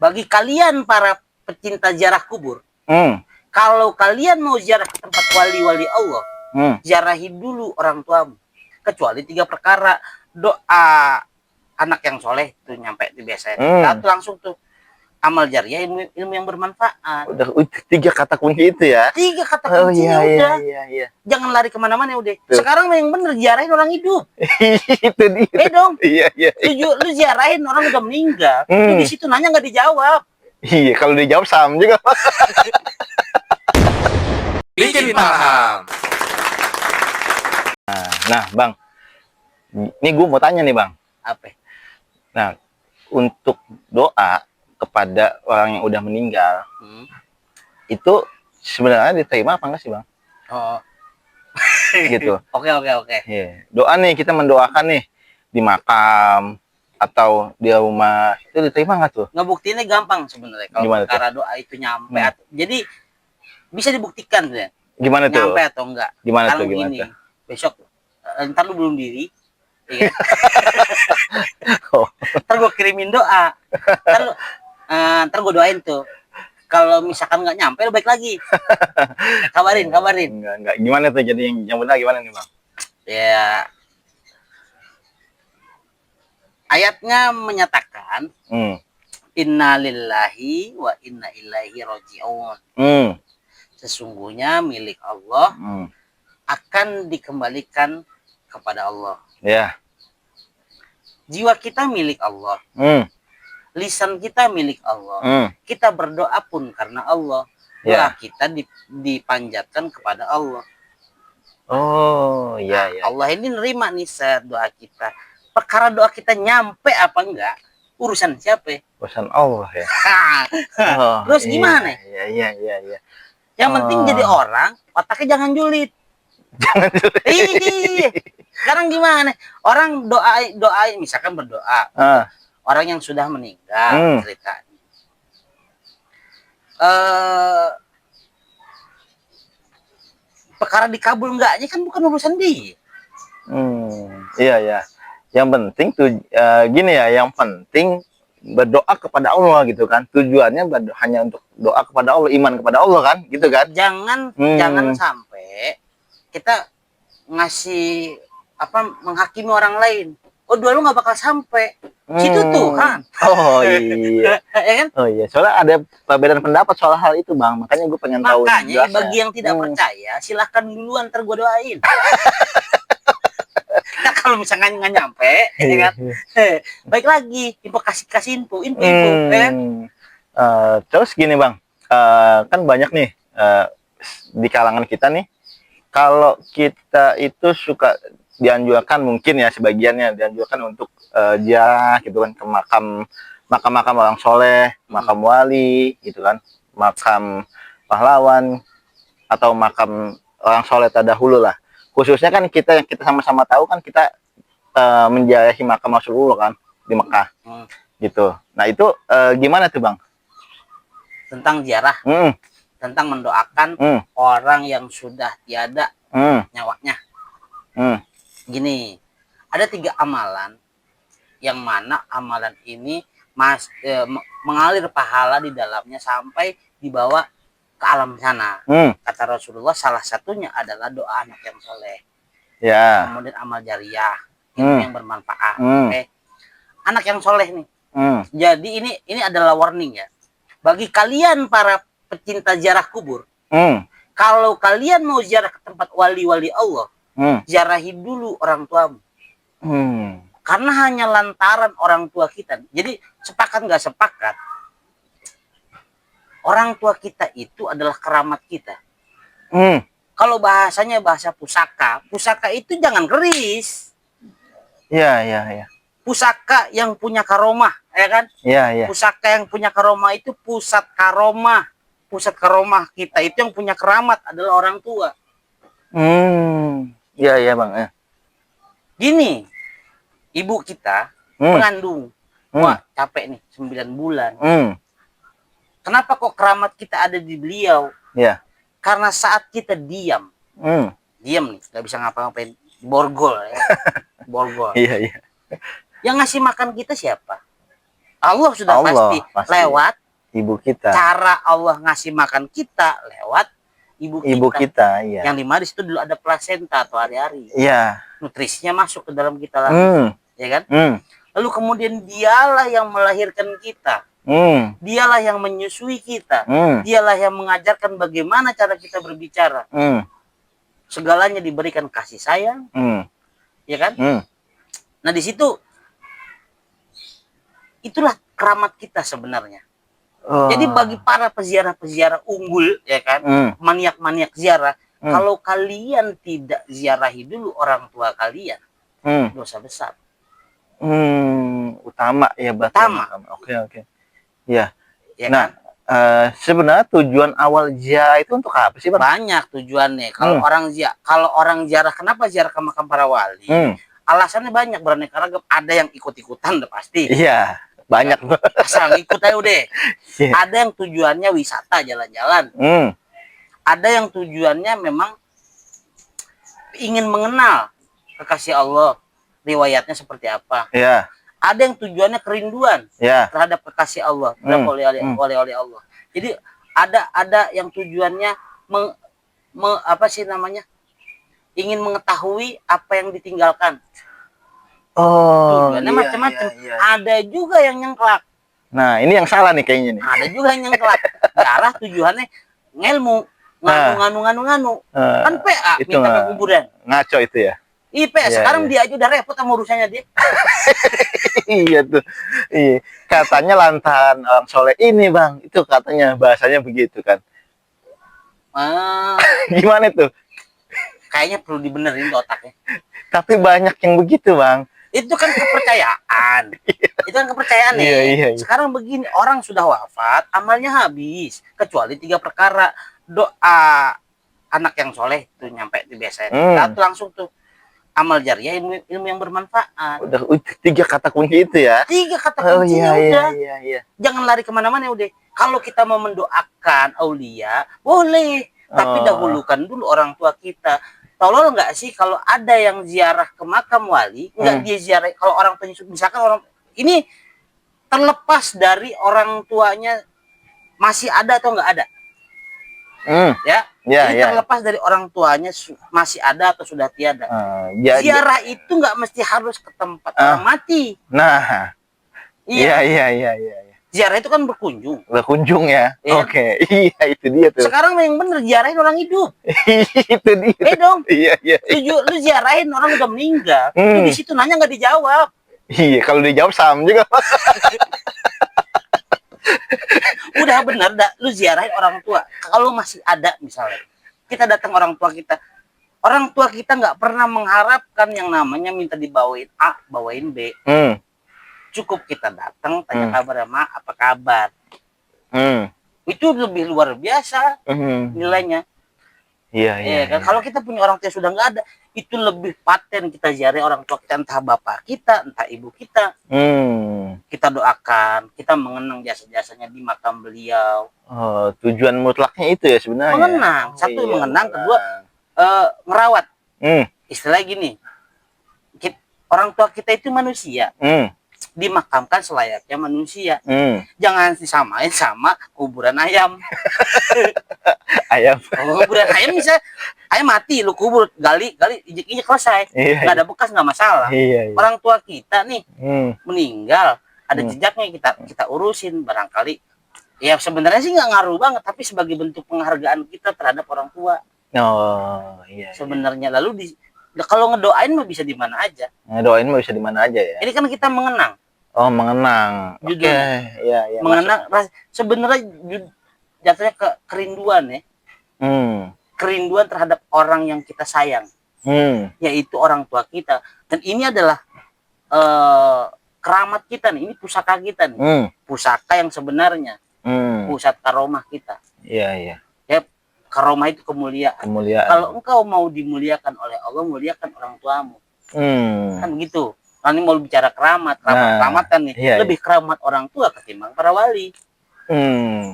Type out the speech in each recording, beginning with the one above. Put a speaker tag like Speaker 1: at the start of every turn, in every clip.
Speaker 1: Bagi kalian para pecinta ziarah kubur, kalau kalian mau ziarah ke tempat wali-wali Allah, ziarahi dulu orang tuamu. Kecuali 3 perkara. Doa anak yang soleh itu nyampe di biasanya. Satu langsung tuh amal jariah, ilmu yang bermanfaat.
Speaker 2: Udah 3 kata kunci itu ya.
Speaker 1: 3 kata kuncinya udah.
Speaker 2: Iya.
Speaker 1: Jangan lari kemana-mana udah. Sekarang yang bener ziarahin orang hidup.
Speaker 2: Itu dia.
Speaker 1: Dong.
Speaker 2: Iya.
Speaker 1: Lu ziarahin orang udah meninggal. Lu di situ nanya nggak dijawab.
Speaker 2: Iya, kalau dijawab sama juga.
Speaker 3: Bikin paham.
Speaker 2: Nah, Bang. Ini gue mau tanya nih, Bang.
Speaker 1: Apa?
Speaker 2: Nah, untuk doa kepada orang yang udah meninggal, itu sebenarnya diterima apa enggak sih, Bang?
Speaker 1: Oh.
Speaker 2: Gitu.
Speaker 1: Oke.
Speaker 2: Yeah. Doa nih, kita mendoakan nih di makam atau di rumah, itu diterima nggak tuh?
Speaker 1: Ngebuktiinnya gampang sebenarnya kalau perkara doa itu nyampe. Jadi bisa dibuktikan ya.
Speaker 2: Gimana tuh?
Speaker 1: Nyampe atau enggak?
Speaker 2: Gimana
Speaker 1: tuh?
Speaker 2: Gimana tuh?
Speaker 1: Besok ntar lu belum diri. Iya. Ntar gue kirimin doa. Ntar gue doain tuh. Kalau misalkan nggak nyampe, lu baik lagi. Kabarin.
Speaker 2: Enggak. Gimana tuh? Jadi yang benar gimana nih, Bang?
Speaker 1: Ya. Ayatnya menyatakan, Inna lillahi wa inna ilaihi roji'un. Sesungguhnya milik Allah akan dikembalikan kepada Allah.
Speaker 2: Ya.
Speaker 1: Jiwa kita milik Allah. Lisan kita milik Allah. Kita berdoa pun karena Allah. Doa kita dipanjatkan kepada Allah.
Speaker 2: Oh, iya.
Speaker 1: Allah ini nerima nih doa kita. Perkara doa kita nyampe apa enggak, urusan siapa?
Speaker 2: Urusan Allah ya.
Speaker 1: Terus gimana?
Speaker 2: Iya.
Speaker 1: Yang penting jadi orang, otaknya jangan julid. Sekarang gimana? Orang doa misalkan berdoa. Orang yang sudah meninggal ceritanya. Perkara dikabul enggaknya kan bukan urusan dia.
Speaker 2: Iya. Yang penting tuh gini ya, yang penting berdoa kepada Allah gitu kan. Tujuannya hanya untuk doa kepada Allah, iman kepada Allah kan, gitu kan.
Speaker 1: Jangan sampai kita ngasih menghakimi orang lain. Oh, doa lu nggak bakal sampai. Situ Tuhan.
Speaker 2: Oh iya.
Speaker 1: Ya kan?
Speaker 2: Oh iya. Soalnya ada perbedaan pendapat soal hal itu, Bang. Makanya gue pengen tahu.
Speaker 1: Makanya bagi yang tidak percaya, silahkan duluan ntar gue doain. Nah, kalau misalnya nggak nyampe, ya kan? Baik lagi, kasih info, ya kan?
Speaker 2: Terus gini, Bang. Kan banyak nih di kalangan kita nih, kalau kita itu suka dianjurkan, mungkin ya sebagiannya dianjurkan untuk ziarah gitu kan ke makam orang soleh, makam wali gitu kan, makam pahlawan atau makam orang soleh terdahulu lah. Khususnya kan kita sama-sama tahu kan, kita menziarahi makam Rasulullah kan di Mekah gitu. Nah itu gimana tuh, Bang?
Speaker 1: Tentang ziarah, tentang mendoakan orang yang sudah tiada nyawanya. Gini, ada 3 amalan yang mana amalan ini mengalir pahala di dalamnya sampai dibawa ke alam sana. Kata Rasulullah, salah satunya adalah doa anak yang soleh.
Speaker 2: Ya.
Speaker 1: Kemudian amal jariah, yang bermanfaat. Okay? Anak yang soleh nih. Jadi ini adalah warning ya. Bagi kalian para pecinta ziarah kubur, kalau kalian mau ziarah ke tempat wali-wali Allah, ziarahi dulu orang tuamu. Karena hanya lantaran orang tua kita. Jadi sepakat nggak sepakat, orang tua kita itu adalah keramat kita. Kalau bahasanya bahasa pusaka itu jangan keris.
Speaker 2: Iya.
Speaker 1: Pusaka yang punya karomah, ya kan?
Speaker 2: Iya.
Speaker 1: Pusaka yang punya karomah itu pusat karomah. Pusat karomah kita itu yang punya keramat adalah orang tua.
Speaker 2: Iya, Bang.
Speaker 1: Gini, ibu kita mengandung. Wah, capek nih 9 bulan. Kenapa kok keramat kita ada di beliau?
Speaker 2: Iya.
Speaker 1: Karena saat kita diam nih, nggak bisa ngapa-ngapain, borgol ya. Borgol.
Speaker 2: Iya.
Speaker 1: Yang ngasih makan kita siapa? Allah sudah
Speaker 2: Allah,
Speaker 1: pasti lewat
Speaker 2: ibu kita.
Speaker 1: cara Allah ngasih makan kita lewat ibu
Speaker 2: kita, iya.
Speaker 1: Yang dimana di situ dulu ada plasenta atau hari-hari.
Speaker 2: Iya.
Speaker 1: Nutrisinya masuk ke dalam kita lagi, ya kan? Lalu kemudian dialah yang melahirkan kita. Dialah yang menyusui kita. Dialah yang mengajarkan bagaimana cara kita berbicara. Segalanya diberikan kasih sayang, ya kan? Nah di situ itulah keramat kita sebenarnya. Jadi bagi para peziarah-peziarah unggul, ya kan, maniak-maniak ziarah, kalau kalian tidak ziarahi dulu orang tua kalian, dosa besar.
Speaker 2: Utama ya,
Speaker 1: utama.
Speaker 2: Oke. Ya.
Speaker 1: Ya
Speaker 2: nah,
Speaker 1: kan?
Speaker 2: Sebenarnya tujuan awal ziarah itu untuk apa sih, Bang?
Speaker 1: Banyak tujuannya. Kalau orang ziarah, kenapa ziarah ke makam para wali? Alasannya banyak, beraneka ragam. Ada yang ikut-ikutan, udah pasti.
Speaker 2: Iya, banyak.
Speaker 1: Asal ikut aja udah. Ada yang tujuannya wisata, jalan-jalan. Ada yang tujuannya memang ingin mengenal kekasih Allah, riwayatnya seperti apa.
Speaker 2: Iya.
Speaker 1: Ada yang tujuannya kerinduan terhadap kekasih Allah, oleh Allah. Jadi ada yang tujuannya ingin mengetahui apa yang ditinggalkan. Tujuannya macam-macam.
Speaker 2: Iya.
Speaker 1: Ada juga yang nyengklak.
Speaker 2: Nah, ini yang salah nih kayaknya nih.
Speaker 1: Ada juga yang nyengklak. Darah tujuannya ngelmu, nganu. Kan PA minta ke kuburan.
Speaker 2: Ngaco itu ya.
Speaker 1: Sekarang dia aja udah repot sama urusannya dia.
Speaker 2: Iya tuh. Iya. Katanya lantaran orang soleh ini, Bang. Itu katanya bahasanya begitu kan. Gimana tuh?
Speaker 1: Kayaknya perlu dibenerin otaknya.
Speaker 2: Tapi banyak yang begitu, Bang.
Speaker 1: Itu kan kepercayaan. Itu kan kepercayaan nih.
Speaker 2: Iya.
Speaker 1: Sekarang begini, orang sudah wafat, amalnya habis. Kecuali 3 perkara. Doa anak yang soleh itu nyampe di biasanya. Langsung tuh. Amal jariah, ilmu yang bermanfaat. Udah
Speaker 2: 3 kata kunci itu ya.
Speaker 1: 3 kata kuncinya udah.
Speaker 2: Iya.
Speaker 1: Jangan lari kemana-mana udah. Kalau kita mau mendoakan aulia, boleh. Tapi dahulukan dulu orang tua kita. Tolol nggak sih kalau ada yang ziarah ke makam wali, nggak dia ziarah. Kalau orang tua, misalkan orang ini terlepas dari orang tuanya masih ada atau nggak ada. Ini terlepas dari orang tuanya masih ada atau sudah tiada. Ziarah itu nggak mesti harus ke tempat orang mati.
Speaker 2: Nah, iya.
Speaker 1: Ziarah itu kan berkunjung.
Speaker 2: Berkunjung ya. Oke. Iya, itu dia tuh.
Speaker 1: Sekarang yang bener ziarahin orang hidup.
Speaker 2: Itu dia.
Speaker 1: Dong.
Speaker 2: Iya.
Speaker 1: Lu ziarahin orang udah meninggal. Lu di situ nanya nggak dijawab.
Speaker 2: Iya, kalau dijawab sama juga.
Speaker 1: Udah bener lu ziarahin orang tua. Kalau masih ada misalnya, kita datang orang tua kita nggak pernah mengharapkan yang namanya minta dibawain A, bawain B. Cukup kita datang, tanya kabar sama apa kabar. Itu lebih luar biasa nilainya. Iya kan? Kalau kita punya orang tua sudah nggak ada, itu lebih paten kita ziarah orang tua kita, entah bapak kita, entah ibu kita. Kita doakan, kita mengenang jasa-jasanya di makam beliau.
Speaker 2: Tujuan mutlaknya itu ya sebenarnya.
Speaker 1: Mengenang, satu mengenang, kedua ngerawat. Istilah gini, orang tua kita itu manusia. Dimakamkan selayaknya manusia. Jangan disamain sama kuburan ayam. Kuburan ayam misalnya ayam mati, lu kubur, gali injek selesai. Nggak ada bekas, nggak masalah. Orang tua kita nih meninggal, ada jejaknya, kita urusin. Barangkali ya sebenarnya sih nggak ngaruh banget, tapi sebagai bentuk penghargaan kita terhadap orang tua. Sebenarnya lalu kalau ngedoain mah bisa di mana aja.
Speaker 2: Ngedoain mah bisa di mana aja ya.
Speaker 1: Ini kan kita mengenang.
Speaker 2: Mengenang.
Speaker 1: Iya. Mengenang sebenarnya jatuhnya ke kerinduan ya. Kerinduan terhadap orang yang kita sayang. Yaitu orang tua kita. Dan ini adalah keramat kita nih. Ini pusaka kita nih. Pusaka yang sebenarnya. Pusat karomah kita.
Speaker 2: Iya.
Speaker 1: Ya, karomah itu kemuliaan. Kalau engkau mau dimuliakan oleh Allah, muliakan orang tuamu. Kan begitu. Ini mau bicara keramatan nih. Lebih keramat orang tua ketimbang para wali.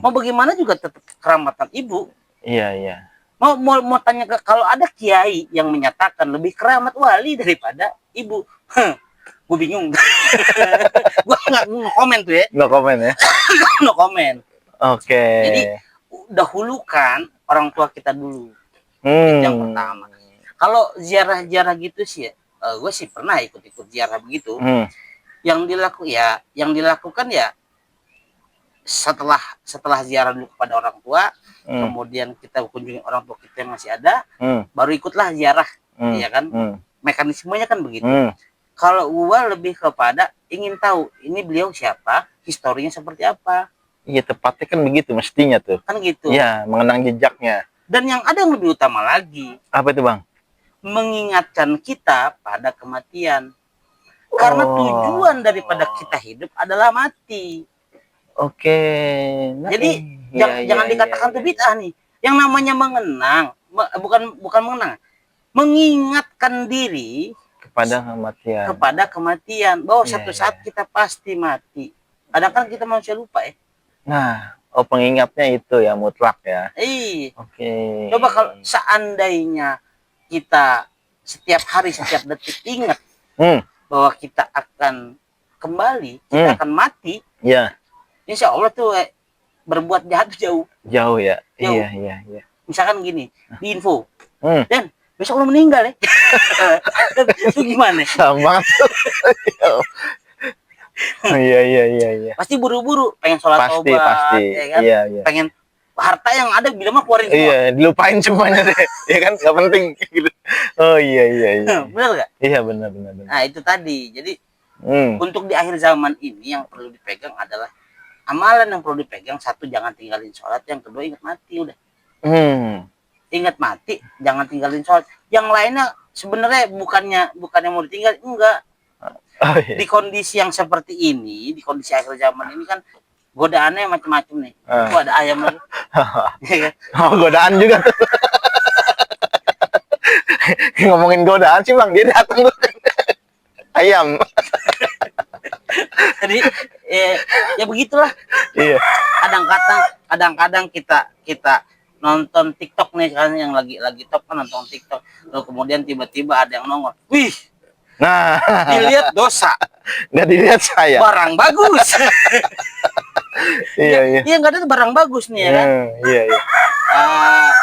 Speaker 1: Mau bagaimana juga tetap keramatan ibu.
Speaker 2: Iya.
Speaker 1: Mau tanya kalau ada kiai yang menyatakan lebih keramat wali daripada ibu. gue bingung. Gue nggak no komen tuh ya.
Speaker 2: No comment ya.
Speaker 1: No komen.
Speaker 2: Oke.
Speaker 1: Jadi dahulukan orang tua kita dulu. Itu yang pertama. Kalau ziarah-ziarah gitu sih ya, gue sih pernah ikut-ikut ziarah begitu. Yang dilakukan ya setelah ziarah dulu kepada orang tua, kemudian kita kunjungi orang tua kita yang masih ada, baru ikutlah ziarah, ya kan? Mekanismenya kan begitu. Kalau gua lebih kepada ingin tahu ini beliau siapa, historinya seperti apa.
Speaker 2: Iya, tepatnya kan begitu mestinya tuh.
Speaker 1: Kan gitu.
Speaker 2: Iya, mengenang jejaknya.
Speaker 1: Dan yang ada yang lebih utama lagi,
Speaker 2: Apa itu, Bang?
Speaker 1: mengingatkan kita pada kematian. Karena tujuan daripada kita hidup adalah mati.
Speaker 2: Oke. Nah,
Speaker 1: Jadi jangan dikatakan itu bid'ah nih. Yang namanya mengenang, bukan mengenang, mengingatkan diri kepada kematian bahwa satu saat kita pasti mati. Kadang-kadang kita manusia lupa ya.
Speaker 2: Nah, pengingatnya itu ya mutlak ya. Oke.
Speaker 1: Coba kalau seandainya kita setiap hari, setiap detik ingat bahwa kita akan kembali, kita akan mati.
Speaker 2: Ya.
Speaker 1: Insya Allah tuh berbuat jahat jauh
Speaker 2: ya.
Speaker 1: Jauh.
Speaker 2: Iya.
Speaker 1: Misalkan gini, di info, dan besok lo meninggal ya. Itu gimana?
Speaker 2: Sama. Iya.
Speaker 1: Pasti buru-buru pengen sholat
Speaker 2: Pasti.
Speaker 1: ya kan?
Speaker 2: Iya.
Speaker 1: Pengen harta yang ada bilang mah keluarin semua.
Speaker 2: Iya, dilupain semuanya deh. Ya kan, nggak penting gitu. Oh iya.
Speaker 1: Benar nggak?
Speaker 2: Iya, benar.
Speaker 1: Nah, itu tadi. Jadi untuk di akhir zaman ini yang perlu dipegang adalah amalan yang perlu dipegang. Satu, jangan tinggalin sholat. Yang kedua, ingat mati udah. Ingat mati, jangan tinggalin sholat. Yang lainnya sebenarnya bukannya mau ditinggal, enggak.
Speaker 2: Oh, iya.
Speaker 1: Di kondisi yang seperti ini, di kondisi akhir zaman ini kan godaannya macam-macam nih. Itu ada ayam lagi.
Speaker 2: Godaan juga tuh. Ngomongin godaan sih, Bang, dia datang tuh. Ayam.
Speaker 1: Jadi ya begitulah.
Speaker 2: Iya.
Speaker 1: Kadang-kadang kita nonton TikTok nih kan, yang lagi top kan nonton TikTok. Lalu kemudian tiba-tiba ada yang nongol. Wih.
Speaker 2: Nah,
Speaker 1: dilihat dosa.
Speaker 2: Nggak dilihat saya.
Speaker 1: Barang bagus.
Speaker 2: Iya.
Speaker 1: Iya, nggak ada barang bagus nih ya kan.
Speaker 2: Iya.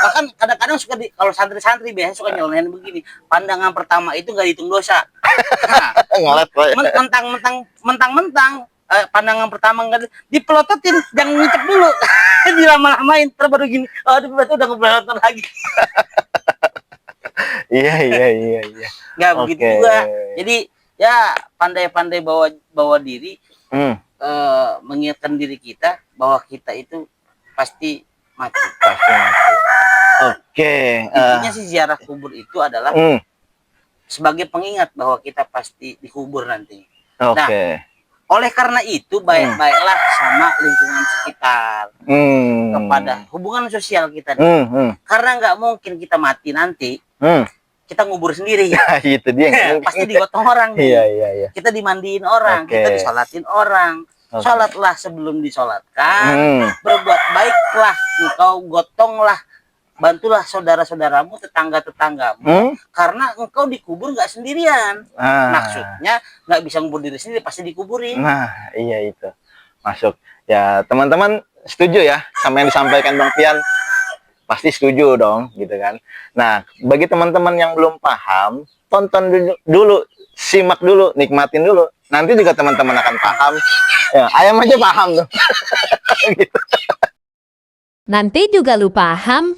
Speaker 1: Bahkan kadang-kadang suka kalau santri-santri biasanya suka nyelesain begini. Pandangan pertama itu nggak dihitung dosa. Mentang-mentang pandangan pertama nggak dipelototin, jangan ngicep dulu. Dilama-lamain terus baru gini. Aduh, berarti udah ngepelotot lagi.
Speaker 2: Iya.
Speaker 1: Nggak begitu juga. Jadi ya pandai-pandai bawa diri, mengingatkan diri kita bahwa kita itu pasti mati.
Speaker 2: Oke.
Speaker 1: Intinya sih ziarah kubur itu adalah sebagai pengingat bahwa kita pasti dikubur nanti. Nah, oleh karena itu baik-baiklah sama lingkungan sekitar, kepada hubungan sosial kita. Karena nggak mungkin kita mati nanti kita ngubur sendiri.
Speaker 2: Itu dia.
Speaker 1: Pasti digotong orang.
Speaker 2: Iya.
Speaker 1: Kita dimandiin orang, kita disolatin orang. Sholatlah sebelum disolatkan. Berbuat baiklah, engkau gotonglah, bantulah saudara-saudaramu, tetangga-tetanggamu. Karena engkau dikubur nggak sendirian. Maksudnya nggak bisa ngubur diri sendiri, pasti dikuburin.
Speaker 2: Nah, iya itu. Masuk. Ya, teman-teman setuju ya sama yang disampaikan Bang Pian? Pasti setuju dong, gitu kan. Nah, bagi teman-teman yang belum paham, tonton dulu, simak dulu, nikmatin dulu. Nanti juga teman-teman akan paham. Ya, ayam aja paham tuh. Gitu.
Speaker 4: Nanti juga lu paham.